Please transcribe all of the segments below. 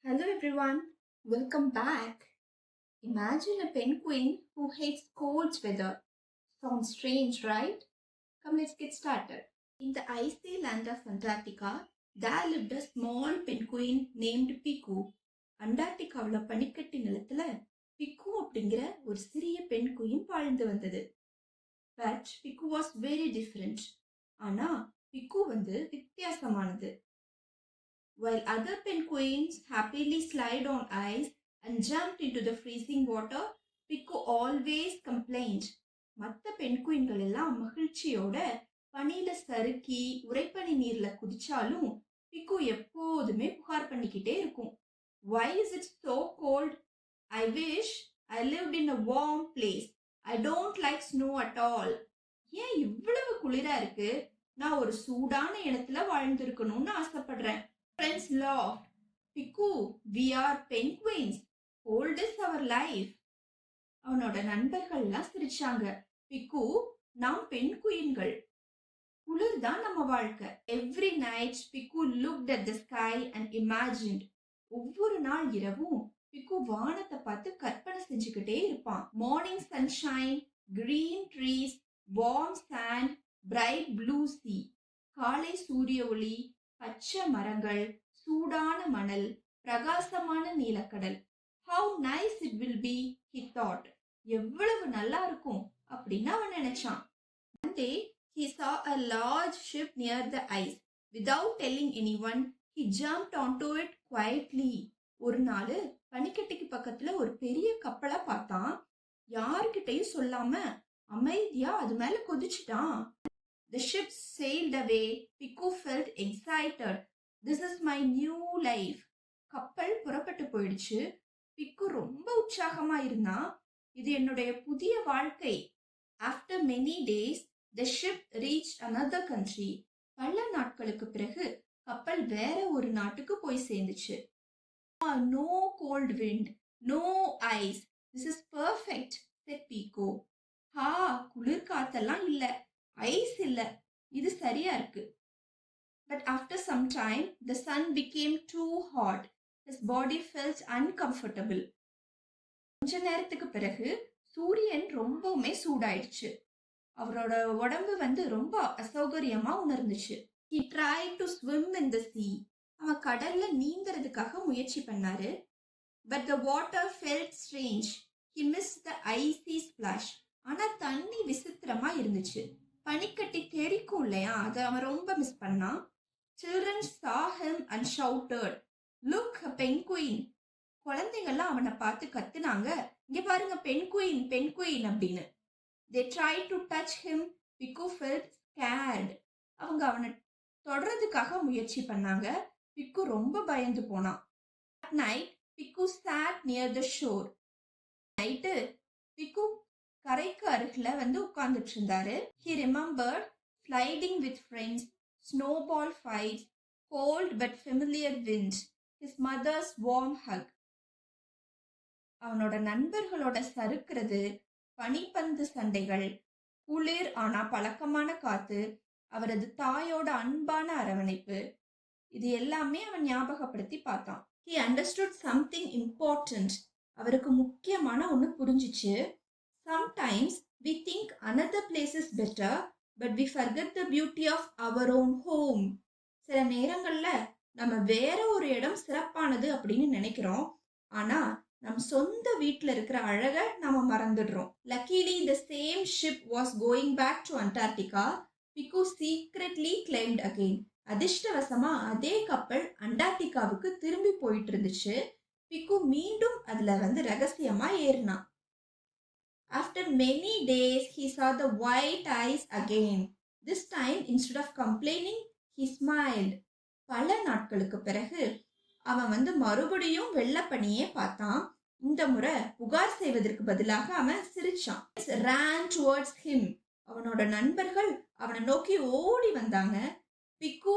Hello everyone, welcome back. Imagine a penguin who hates cold weather. Sounds strange, right? Come, let's get started. In the icy land of Antarctica, there lived a small penguin named Piku. அண்டார்டிகாவில் பனிக்கட்டி நிலத்துல பிக்கு அப்படிங்கிற ஒரு சிறிய penguin வாழ்ந்து வந்தது. But பிக்கு was very different. ஆனா பிக்கு வித்தியாசமானது. While other penguins happily slide on ice and jumped into the freezing water, Piku always complained. மற்ற பெண்குயின்கள் எல்லாம் மகிழ்ச்சியோட பனியில சறுக்கி உறைபனி நீர்ல குதிச்சாலும் பிக்கு எப்போதுமே புகார் பண்ணிக்கிட்டே இருக்கும். Why is it so cold? I wish I lived in a warm place. I don't like snow at all. ஏன் இவ்வளவு குளிரா இருக்கு? நான் ஒரு சூடான இடத்துல வாழ்ந்திருக்கணும்னு ஆசைப்படுறேன். Friends laughed. Piku, we are penguins. Cold is our life. அவனோட நண்பர்கள்லாம் சிரிச்சாங்க. பிக்கு, நாம் பெண்குயின்கள். குளிர் தான் நம்ம வாழ்க்கை. Every night, Piku looked at the sky and imagined. ஒவ்வொரு நாள் இரவும் பிக்கு வானத்தை பார்த்து கற்பனை செஞ்சுக்கிட்டே இருப்பான். Morning sunshine, green trees, warm sand, bright blue sea. காலை சூரிய ஒளி, பச்சை மரங்கள், சூடான மணல், பிரகாசமான நீலக்கடல். How nice it will be, he thought. எவ்வளவு நல்லா இருக்கும் அப்படின்னு அவன் நினைச்சான். One day he saw a large ship near the ice. Without telling anyone, he jumped onto it quietly. ஒரு நாள் பனிக்கட்டிக்கு பக்கத்துல ஒரு பெரிய கப்பலை பார்த்தான். யாருக்கிட்டையும் சொல்லாம அமைதியா அது மேல குதிச்சுட்டான். The ship sailed away. Piku felt excited. This is my new life. கப்பல் புறப்பட்டு போயிடுச்சு. பிக்கு ரொம்ப உற்சாகமா இருந்தான். இது என்னுடைய புதிய வாழ்க்கை. After many days, the ship reached another country. பல நாட்களுக்கு பிறகு கப்பல் வேற ஒரு நாட்டுக்கு போய் சேர்ந்துச்சு. No cold wind, no ice. This is perfect, said Piku. குளிர் காத்தெல்லாம் இல்ல, ஐஸ் இல்ல, இது சரியா இருக்கு. But after some time, the sun became too hot. His body felt uncomfortable. கொஞ்ச நேரத்துக்கு பிறகு சூரியன் ரொம்பவுமே சூடாயிடுச்சு. அவரோட உடம்பு ரொம்ப அசௌகரியமா உணர்ந்துச்சு. He tried to swim in the sea. அவன் கடல்ல நீந்தறதுக்காக முயற்சி பண்ணாரு. But the water felt strange. He missed the icy splash. ஆனா தண்ணி விசித்திரமா இருந்துச்சு. பனிக்கட்டி தெரிக்கும் இல்லையா, அதை அவன் ரொம்ப மிஸ் பண்ணான். Children saw him and shouted, "Look, a penguin!" குழந்தைங்கள்லாம் அவனை பார்த்து கத்துனாங்க, இங்க பாருங்க பெண்குயின் பெண்குயின் அப்படின்னு. They tried to touch him. Piku felt scared. அவங்க அவனை தொடறதுக்காக முயற்சி பண்ணாங்க. பிக்கு ரொம்ப பயந்து போனான். At night, Piku sat near the shore. Night பிக்கு கரைக்கு அருகில உட்கார்ந்துட்டு இருந்தாரு. He remembered sliding with friends, snowball fights, cold but familiar wind, his mother's warm hug. அவனோட நண்பர்களோட சறுக்கிறது, பனிப்பந்து சண்டைகள், குளிர் ஆனா பழக்கமான காத்து, அவரது தாயோட அன்பான அரவணைப்பு, இது எல்லாமே அவன் ஞாபகப்படுத்தி பார்த்தான். He understood something important. அவருக்கு முக்கியமான ஒண்ணு புரிஞ்சிச்சு. Sometimes we think another place is better, but we forget the beauty of our own home. சில நேரங்கள்ல நம்ம வேற ஒரு இடம் சிறப்பானது அப்படின்னு நினைக்கிறோம். ஆனா நம் சொந்த வீட்டுல இருக்கிற அழக நாம மறந்துடுறோம். Luckily, the same ship was going back to Antarctica. Piku secretly climbed again. அதிர்ஷ்டவசமா அதே கப்பல் அண்டார்டிகாவுக்கு திரும்பி போயிட்டு இருந்துச்சு. பிக்கு மீண்டும் அதுல ரகசியமா ஏறினான். After many days, he saw the white ice again. This time, instead of complaining, he smiled. பல நாட்களுக்கு பிறகு அவன் மறுபடியும் வெள்ளப்பனியே பார்த்தான். இந்த முறை புகார் செய்வதற்கு பதிலாக அவன் சிரிச்சான். Ran towards him. அவனோட நண்பர்கள் அவனை நோக்கி ஓடி வந்தாங்க. Piku,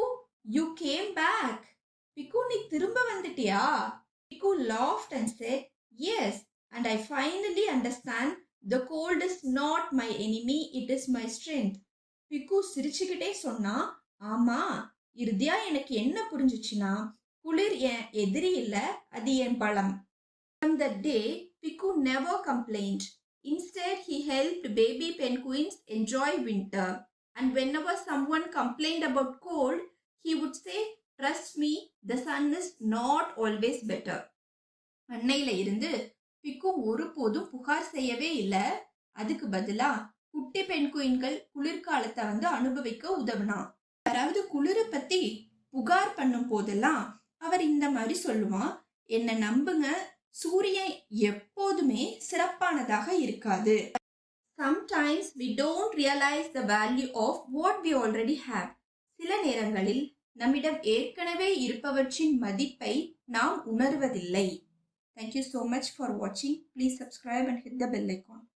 you came back. Piku, நீ திரும்ப வந்துட்டியா? Piku laughed and said, "Yes, and I finally understand the cold is not my enemy, it is my strength." Piku சிரிச்சுக்கிட்டே சொன்னா, ஆமா, இறுதியா எனக்கு என்ன புரிஞ்சுச்சுன்னா, குளிர் என் எதிரி இல்ல, அது என் பலம். From that day, Piku never complained. Instead, he helped baby penguins enjoy winter. And whenever someone complained about cold, he would say, "Trust me, the sun is not always better." அன்னையில இருந்து பிக்கு ஒருபோதும் புகார் செய்யவே இல்லை. அதுக்கு பதிலா குட்டி பெண்குயின்கள் குளிர்காலத்தை அனுபவிக்க உதவினான். யாராவது குளிரை பத்தி புகார் பண்ணும் போதெல்லாம் அவர் இந்த மாதிரி சொல்லுவான், என்ன நம்புங்க, சூரியன் எப்போதுமே சிறப்பானதாக இருக்காது. Sometimes we don't realize the value of what we already have. சில நேரங்களில் நம்மிடம் ஏற்கனவே இருப்பவற்றின் மதிப்பை நாம் உணர்வதில்லை. Thank you so much for watching. Please subscribe and hit the bell icon.